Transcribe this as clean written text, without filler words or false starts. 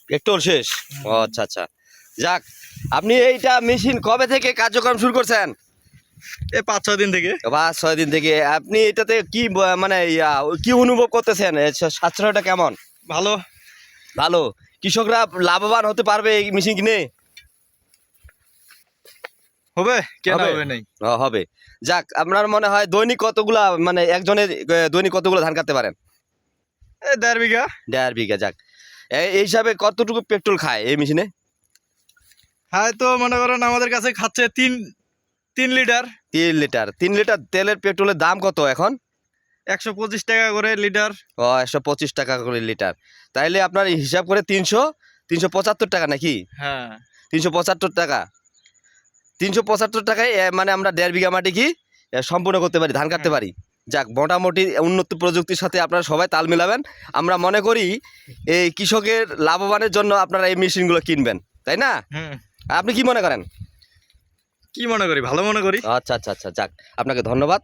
Petrol শেষ। ও আচ্ছা আচ্ছা, যাক। আপনি এইটা মেশিন কবে থেকে কার্যক্রম শুরু করছেন? এই 5-6 দিন থেকে। 5-6 দিন থেকে। আপনি এটাতে কি মানে কি অনুভব করতেছেন? সাশ্রয়টা কেমন? ভালো। ভালো। কৃষকরা লাভবান হতে পারবে এই মেশিন কিনে? হবে, কেন হবে নাই? হবে। যাক, আপনার মনে হয় দৈনিক কতগুলা, মানে একজনের দৈনিক কতগুলো ধান কাটতে পারেন? এই 1.5 বিঘা। 1.5 বিঘা। যাক, এই হিসাবে কতটুকু পেট্রোল খায় এই মেশিনে? হ্যাঁ, তো মনে করেন আমাদের কাছে খাচ্ছে 3 লিটার। 3 লিটার। 3 লিটার তেলের পেট্রোলের দাম কত এখন? 125 টাকা করে লিটার। 125 টাকা করে লিটার। তাইলে আপনার হিসাব করে 375 টাকা নাকি? হ্যাঁ। 375 টাকা। 375 টাকায় মানে আমরা 1.5 বিঘা মাটি কি সম্পূর্ণ করতে পারি, ধান কাটতে পারি। যাক, মোটামুটি উন্নত প্রযুক্তির সাথে আপনারা সবাই তাল মিলাবেন। আমরা মনে করি এই কৃষকের লাভবানের জন্য আপনারা এই মেশিনগুলো কিনবেন, তাই না? আপনি কি মনে করেন? কি মনে করি? ভালো মনে করি। আচ্ছা আচ্ছা আচ্ছা, যাক, আপনাকে ধন্যবাদ।